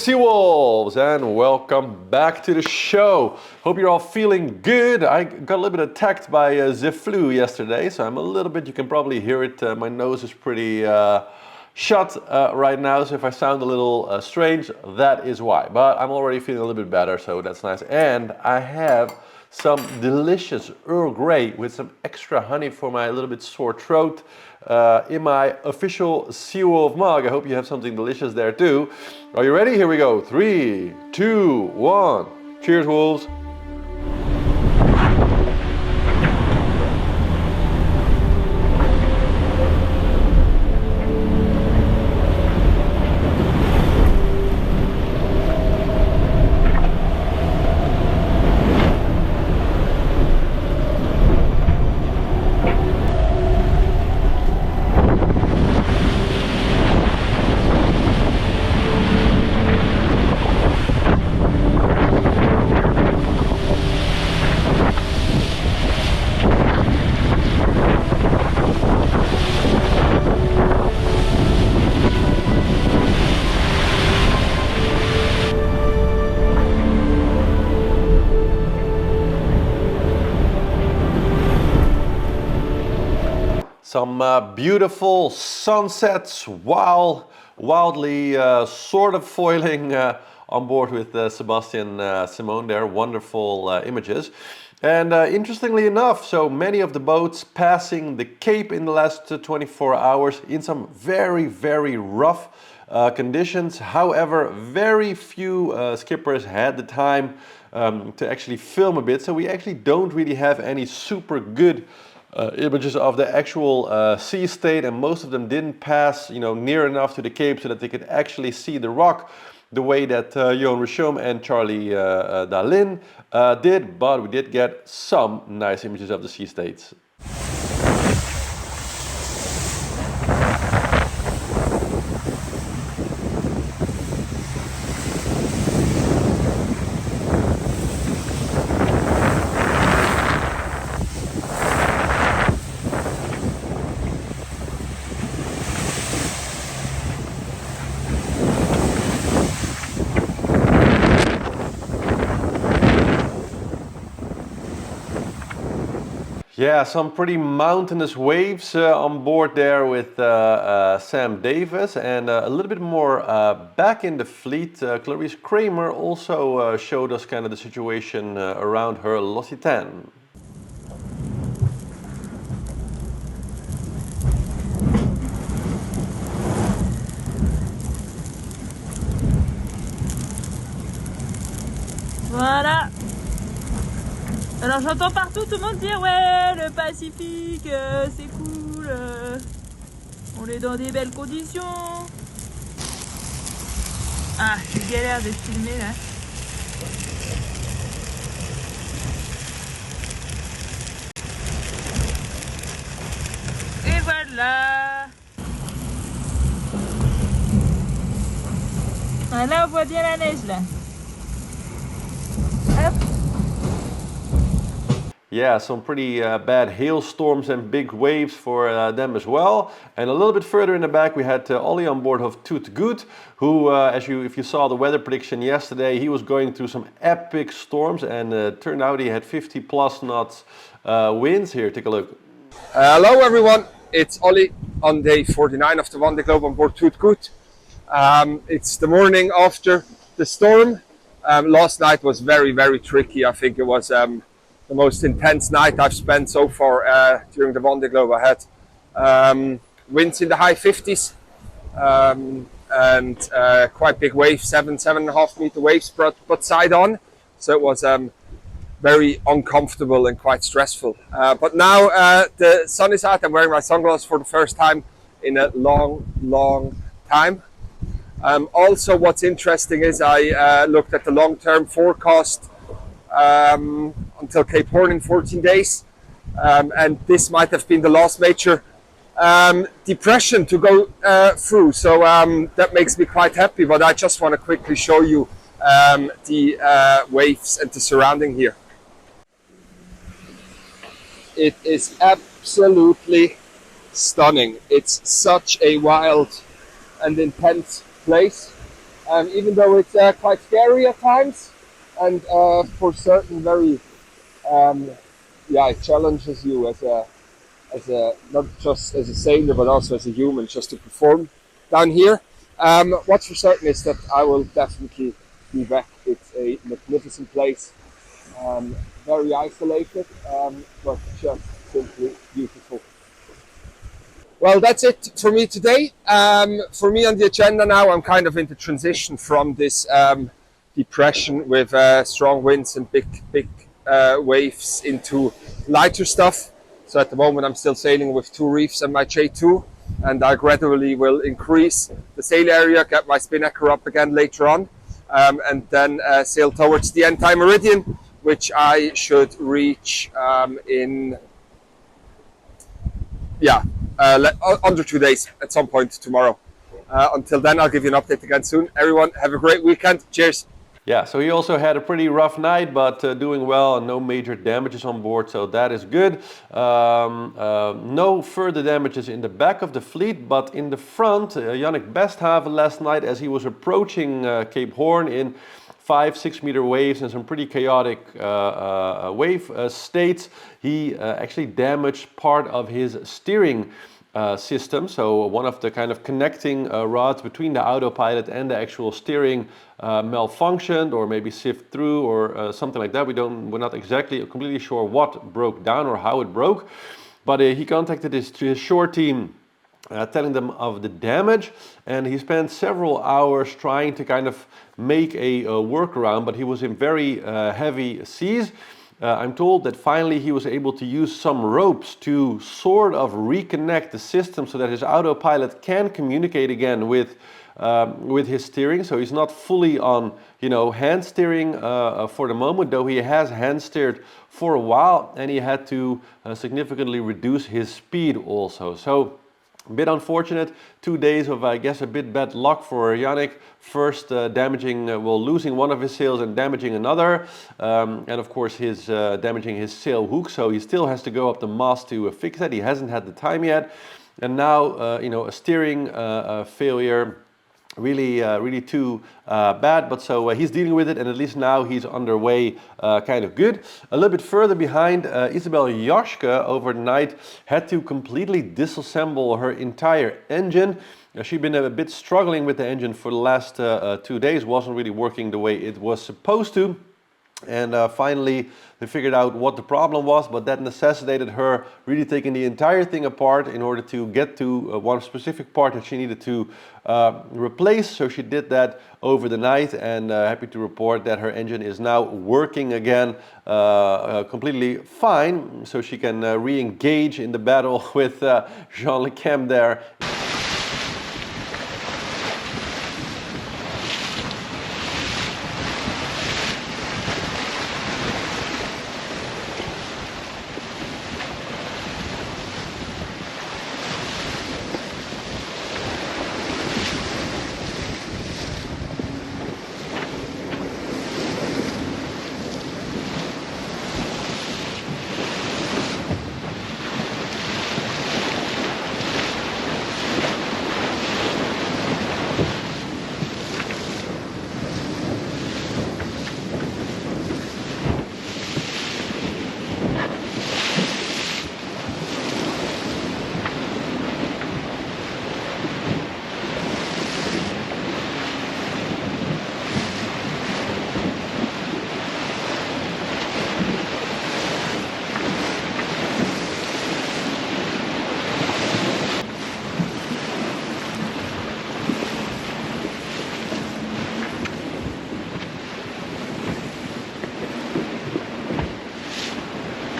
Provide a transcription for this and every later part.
Seawolves, and welcome back to the show. Hope you're all feeling good. I got a little bit attacked by the flu yesterday, so I'm a little bit, you can probably hear it, my nose is pretty shut right now, so if I sound a little strange, that is why. But I'm already feeling a little bit better, so that's nice. And I have some delicious Earl Grey with some extra honey for my little bit sore throat in my official Seawolf mug. I hope you have something delicious there too. Are you ready? Here we go. 3, 2, 1. Cheers, wolves. Some beautiful sunsets while wildly sort of foiling on board with Sebastian Simone there. Wonderful images. And interestingly enough, so many of the boats passing the Cape in the last 24 hours in some very, very rough conditions. However, very few skippers had the time to actually film a bit. So we actually don't really have any super good images of the actual sea state, and most of them didn't pass, near enough to the Cape so that they could actually see the rock the way that Johan Richomme and Charlie Dalin did. But we did get some nice images of the sea states. Yeah, some pretty mountainous waves on board there with Sam Davis, and a little bit more back in the fleet. Clarice Kramer also showed us kind of the situation around her L'Occitane. Voilà. Alors j'entends partout tout le monde dire ouais, le Pacifique c'est cool, on est dans des belles conditions. Ah, je galère de filmer là. Et voilà. Ah, là on voit bien la neige là. Hop. Yeah, some pretty bad hailstorms and big waves for them as well. And a little bit further in the back we had Ollie on board of TotGut, who, if you saw the weather prediction yesterday, he was going through some epic storms, and turned out he had 50 plus knots winds. Here, take a look. Hello everyone, it's Ollie on day 49 of the Vendeeglobe on board TotGut. It's the morning after the storm. Last night was very, very tricky. I think it was the most intense night I've spent so far during the Vendeeglobe. I had winds in the high 50s and quite big waves, 7.5 meter waves, but side on. So it was very uncomfortable and quite stressful. But now the sun is out. I'm wearing my sunglasses for the first time in a long time. Also, what's interesting is I looked at the long-term forecast until Cape Horn in 14 days, and this might have been the last major depression to go through, so that makes me quite happy. But I just want to quickly show you the waves and the surrounding here. It is absolutely stunning. It's such a wild and intense place. even though it's quite scary at times, and for certain very, it challenges you as a not just as a sailor but also as a human just to perform down here. What's for certain is that I will definitely be back. It's a magnificent place, very isolated, but just simply beautiful. Well, that's it for me today. For me on the agenda now, I'm kind of in the transition from this depression with strong winds and big waves into lighter stuff. So at the moment I'm still sailing with 2 reefs and my J2, and I gradually will increase the sail area, get my spinnaker up again later on, and then sail towards the anti-meridian, which I should reach in under 2 days at some point tomorrow. Until then, I'll give you an update again soon. Everyone, have a great weekend. Cheers. Yeah, so he also had a pretty rough night, but doing well and no major damages on board, so that is good. No further damages in the back of the fleet, but in the front, Yannick Besthaven last night, as he was approaching Cape Horn in 5-6 meter waves and some pretty chaotic wave states, he actually damaged part of his steering system. So one of the kind of connecting rods between the autopilot and the actual steering malfunctioned, or maybe sieved through, or something like that. We're not exactly completely sure what broke down or how it broke, but he contacted his shore team, telling them of the damage, and he spent several hours trying to kind of make a workaround, but he was in very heavy seas. I'm told that finally he was able to use some ropes to sort of reconnect the system so that his autopilot can communicate again with his steering. So he's not fully on, hand steering for the moment, though he has hand steered for a while, and he had to significantly reduce his speed also. So a bit unfortunate, 2 days of, I guess, a bit bad luck for Yannick. First losing one of his sails and damaging another. And of course damaging his sail hook, so he still has to go up the mast to fix that. He hasn't had the time yet. And now, a steering failure. Really too bad, but so he's dealing with it, and at least now he's underway kind of good. A little bit further behind, Issabelle Yoschke overnight had to completely disassemble her entire engine. She'd been a bit struggling with the engine for the last 2 days, wasn't really working the way it was supposed to. And finally they figured out what the problem was, but that necessitated her really taking the entire thing apart in order to get to one specific part that she needed to replace. So she did that over the night, and happy to report that her engine is now working again completely fine, so she can re-engage in the battle with Jean Le Cam there.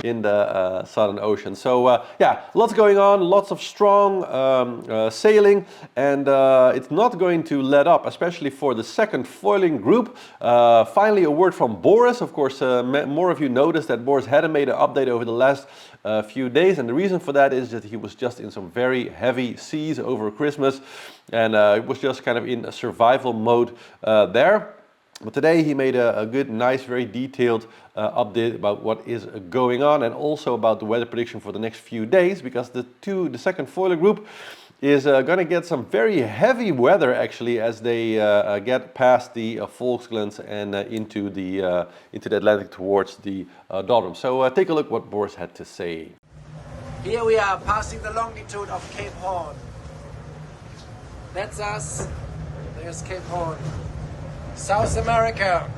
In the Southern Ocean. So yeah, lots going on, lots of strong sailing, and it's not going to let up, especially for the second foiling group. Finally, a word from Boris. Of course, more of you noticed that Boris hadn't made an update over the last few days, and the reason for that is that he was just in some very heavy seas over Christmas, and it was just kind of in a survival mode there. But today he made a good, nice, very detailed update about what is going on, and also about the weather prediction for the next few days, because the second foiler group is going to get some very heavy weather actually as they get past the Volksgrens and into the Atlantic towards the doldrums. So take a look what Boris had to say. Here we are passing the longitude of Cape Horn. That's us. There's Cape Horn. South America.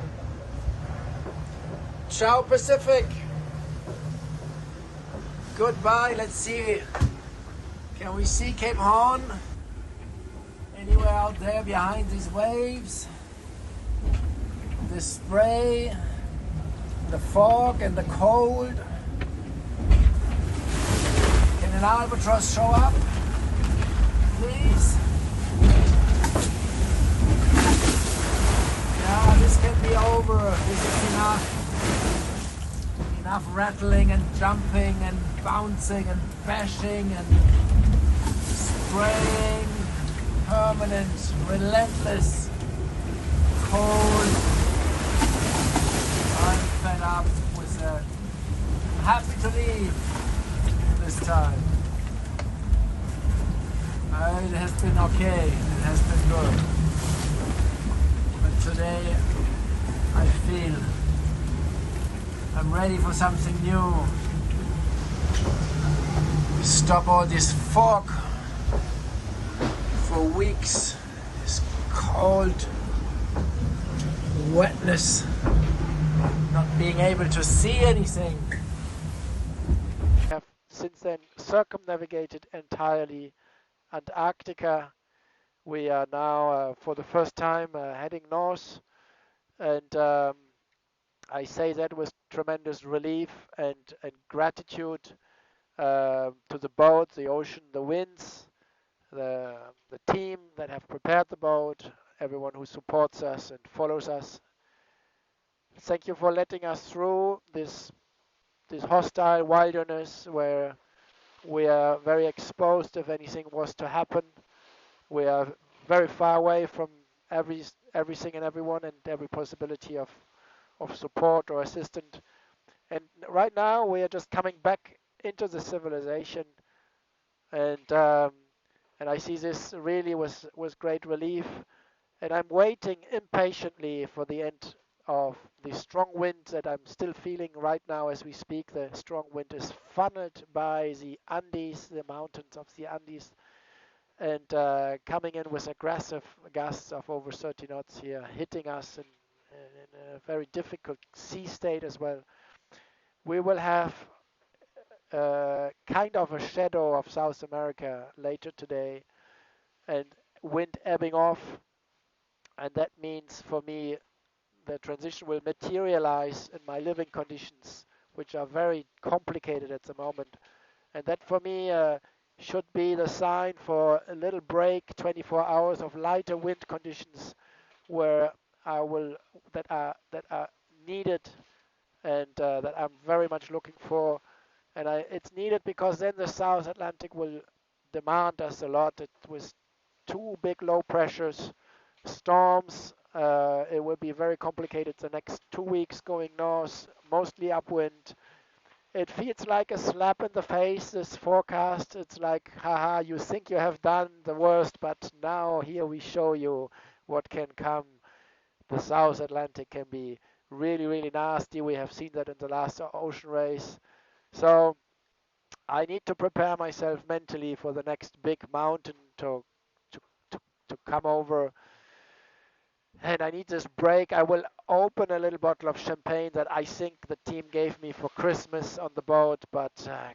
Ciao Pacific. Goodbye. Let's see. Can we see Cape Horn? Anywhere out there behind these waves? The spray, the fog and the cold. Can an albatross show up? Please? Yeah, this can be over. This is enough. Enough rattling and jumping and bouncing and bashing and spraying. Permanent, relentless, cold. I'm fed up with that. I'm happy to leave this time. It has been okay. It has been good. But today I feel I'm ready for something new. We stop all this fog for weeks. This cold wetness, not being able to see anything. We have since then circumnavigated entirely Antarctica. We are now for the first time heading north, and I say that with tremendous relief and gratitude to the boat, the ocean, the winds, the team that have prepared the boat, everyone who supports us and follows us. Thank you for letting us through this hostile wilderness where we are very exposed if anything was to happen. We are very far away from everything and everyone and every possibility of support or assistance. And right now we are just coming back into the civilization, and I see this really with great relief, and I'm waiting impatiently for the end of the strong wind that I'm still feeling right now as we speak. The strong wind is funneled by the Andes, the mountains of the Andes, and coming in with aggressive gusts of over 30 knots here, hitting us in a very difficult sea state as well. We will have kind of a shadow of South America later today, and wind ebbing off, and that means for me the transition will materialize in my living conditions, which are very complicated at the moment, and that for me should be the sign for a little break, 24 hours of lighter wind conditions, where that are needed, and that I'm very much looking for. And it's needed because then the South Atlantic will demand us a lot. It was two big low pressures, storms. It will be very complicated the next 2 weeks going north, mostly upwind. It feels like a slap in the face, this forecast. It's like, haha, you think you have done the worst, but now here we show you what can come. The South Atlantic can be really, really nasty. We have seen that in the last ocean race. So I need to prepare myself mentally for the next big mountain to come over. And I need this break. I will open a little bottle of champagne that I think the team gave me for Christmas on the boat, but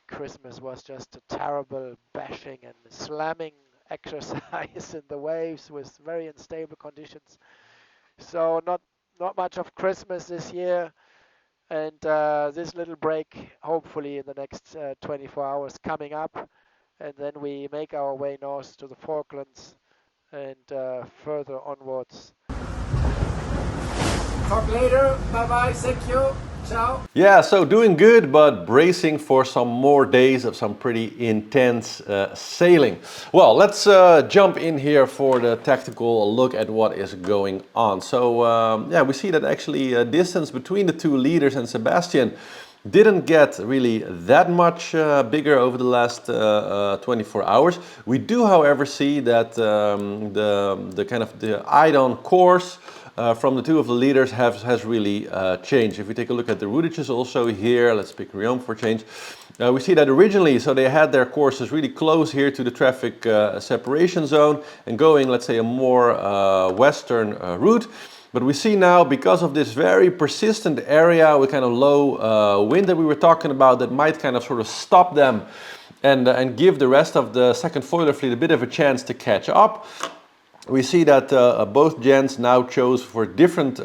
Christmas was just a terrible bashing and slamming exercise in the waves with very unstable conditions. So not much of Christmas this year, and this little break hopefully in the next 24 hours coming up, and then we make our way north to the Falklands and further onwards. Talk later. Bye bye. Thank you. Ciao. Yeah, so doing good, but bracing for some more days of some pretty intense sailing. Well, let's jump in here for the tactical look at what is going on. So yeah, we see that actually distance between the two leaders and Sebastian didn't get really that much bigger over the last 24 hours. We do, however, see that the kind of the idon course from the two of the leaders has really changed. If we take a look at the routages also here, let's pick Riom for change. We see that originally, so they had their courses really close here to the traffic separation zone and going, let's say, a more western route. But we see now, because of this very persistent area with kind of low wind that we were talking about, that might kind of sort of stop them and give the rest of the second foiler fleet a bit of a chance to catch up. We see that both gens now chose for a different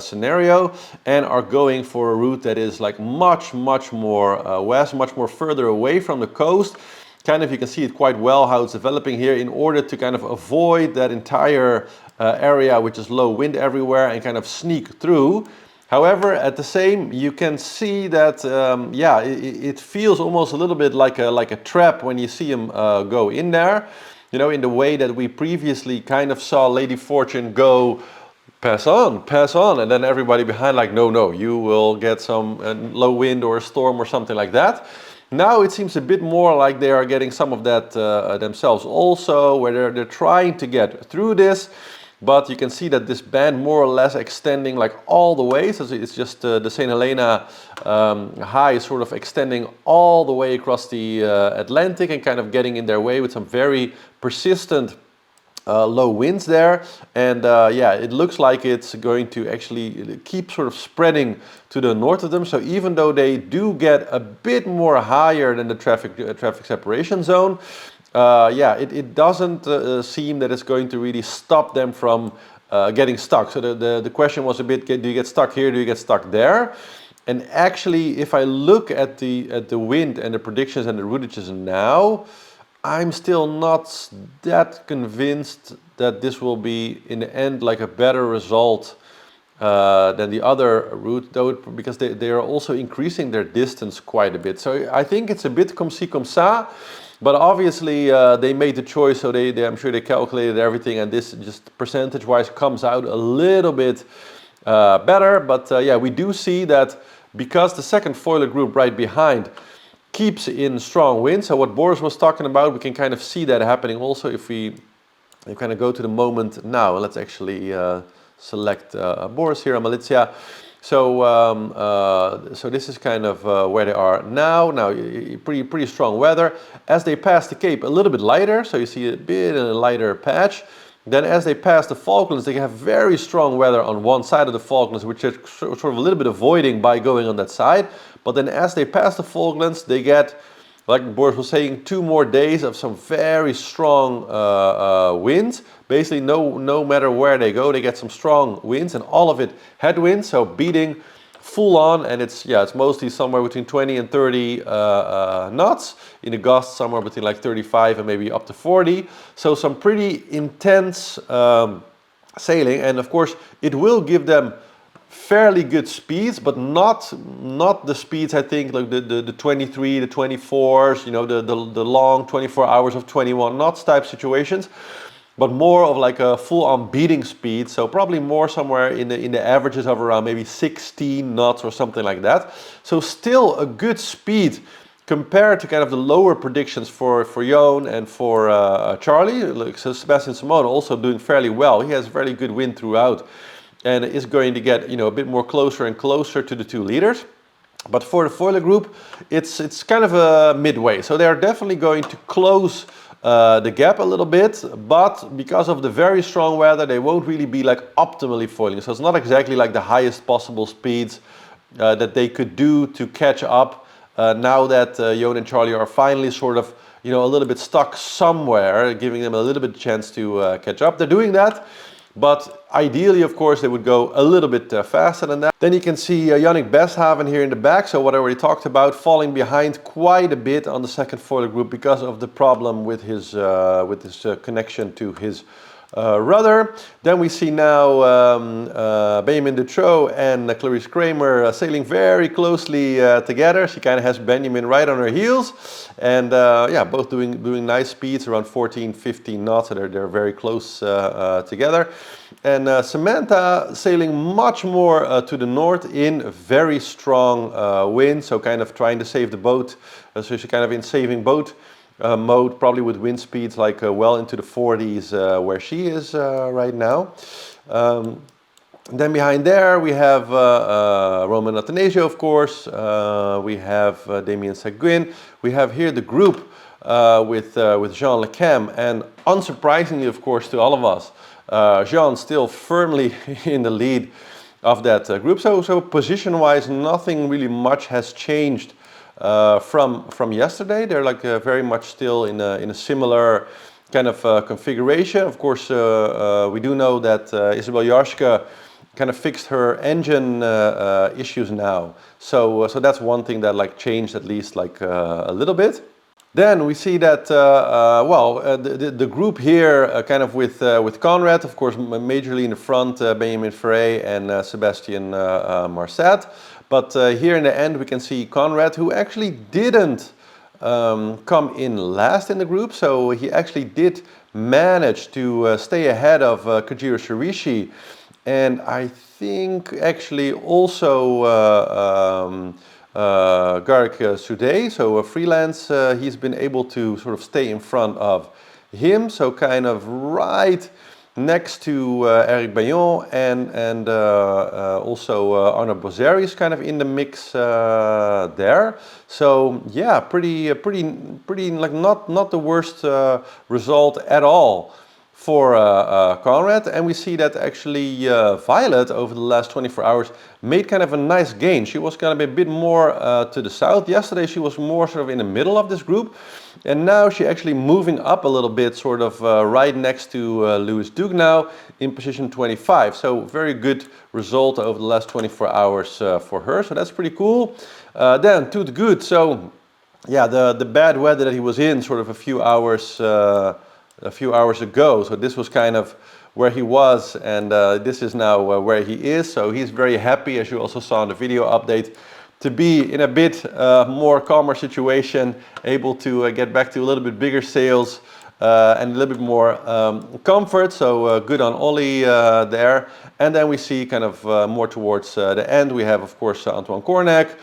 scenario and are going for a route that is like much more west, much more further away from the coast. Kind of, you can see it quite well how it's developing here, in order to kind of avoid that entire area which is low wind everywhere and kind of sneak through. However, at the same, you can see that yeah, it feels almost a little bit like a trap when you see him go in there. You know, in the way that we previously kind of saw Lady Fortune go, pass on, and then everybody behind like, no, you will get some low wind or a storm or something like that. Now it seems a bit more like they are getting some of that themselves also, where they're trying to get through this. But you can see that this band more or less extending like all the way. So it's just the St. Helena high sort of extending all the way across the Atlantic and kind of getting in their way with some very persistent low winds there. And yeah, it looks like it's going to actually keep sort of spreading to the north of them. So even though they do get a bit more higher than the traffic separation zone, yeah, it doesn't seem that it's going to really stop them from getting stuck. So the question was a bit, do you get stuck here, do you get stuck there? And actually, if I look at the wind and the predictions and the routages now, I'm still not that convinced that this will be in the end like a better result than the other route, though, because they are also increasing their distance quite a bit. So I think it's a bit comme ci comme ça. But obviously they made the choice, so I'm sure they calculated everything, and this just percentage-wise comes out a little bit better. But yeah, we do see that because the second foiler group right behind keeps in strong wind. So what Boris was talking about, we can kind of see that happening also if we kind of go to the moment now. Let's actually select Boris here on Malizia. So so this is kind of where they are now. Now pretty strong weather. As they pass the Cape, a little bit lighter, so you see a bit in a lighter patch. Then as they pass the Falklands, they have very strong weather on one side of the Falklands, which is sort of a little bit avoiding by going on that side. But then as they pass the Falklands, they get, like Boris was saying, 2 more days of some very strong winds. Basically, no matter where they go, they get some strong winds, and all of it headwinds, so beating full on, and it's mostly somewhere between 20 and 30 knots. In the gusts, somewhere between like 35 and maybe up to 40. So some pretty intense sailing, and of course, it will give them fairly good speeds, but not the speeds, I think, like the 23, the 24s, you know, the long 24 hours of 21 knots type situations, but more of like a full-on beating speed. So probably more somewhere in the averages of around maybe 16 knots or something like that. So still a good speed compared to kind of the lower predictions for Joan and for Charlie. Like, so Sebastian Simone also doing fairly well. He has very good wind throughout, and is going to get, you know, a bit more closer and closer to the 2 leaders. But for the foiler group, it's kind of a midway. So they are definitely going to close the gap a little bit, but because of the very strong weather, they won't really be like optimally foiling. So it's not exactly like the highest possible speeds that they could do to catch up now that Joan and Charlie are finally sort of, you know, a little bit stuck somewhere, giving them a little bit chance to catch up. They're doing that. But ideally, of course, they would go a little bit faster than that. Then you can see Yannick Besthaven here in the back. So what I already talked about, falling behind quite a bit on the second foiler group because of the problem with his connection to his rudder. Then we see now Benjamin Dutroux and Clarice Kramer sailing very closely together. She kind of has Benjamin right on her heels, and yeah, both doing nice speeds around 14, 15 knots. So they're very close together. And Samantha sailing much more to the north in very strong wind, so kind of trying to save the boat. So she's kind of in saving boat mode, probably with wind speeds like well into the 40s where she is right now. Then behind there we have Roman Athanasio, of course. We have Damien Seguin. We have here the group with Jean Lecam, and unsurprisingly, of course, to all of us, Jean still firmly in the lead of that group. So position-wise, nothing really much has changed from yesterday. They're like very much still in a similar kind of configuration. Of course, we do know that Issabelle Yoschke kind of fixed her engine issues now. So that's one thing that like changed at least like a little bit. Then we see that the group here kind of with Conrad, of course, majorly in the front, Benjamin Ferré and Sebastian Marcet. But here in the end we can see Conrad, who actually didn't come in last in the group. So he actually did manage to stay ahead of Kajiro Shirishi, and I think actually also Garrick Soudet, so a freelance, he's been able to sort of stay in front of him, so kind of right next to Eric Bayon and also Arno Bozzeri is kind of in the mix there. So yeah, pretty like not the worst result at all for Conrad. And we see that actually Violet over the last 24 hours made kind of a nice gain. She was going to be a bit more to the south. Yesterday she was more sort of in the middle of this group, and now she actually moving up a little bit, sort of right next to Louis Duke now in position 25. So very good result over the last 24 hours for her. So that's pretty cool. Then TotGut. So yeah, the bad weather that he was in sort of a few hours ago. So this was kind of where he was, and this is now where he is. So he's very happy, as you also saw in the video update, to be in a bit more calmer situation, able to get back to a little bit bigger sails and a little bit more comfort. So good on Ollie there. And then we see kind of more towards the end, we have of course Antoine Cornac,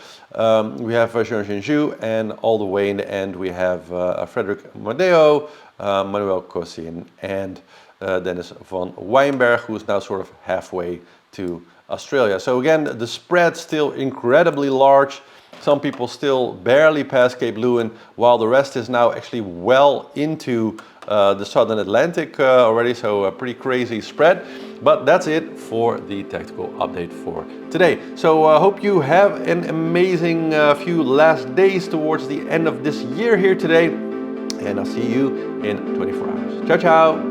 we have Jean Jou, and all the way in the end we have Frederick Modeo, Manuel Cosin, and Dennis van Wijnberg, who is now sort of halfway to Australia. So again, the spread still incredibly large. Some people still barely past Cape Lewin, while the rest is now actually well into the Southern Atlantic already. So a pretty crazy spread. But that's it for the tactical update for today. So I hope you have an amazing few last days towards the end of this year here today. And I'll see you in 24 hours. Ciao, ciao.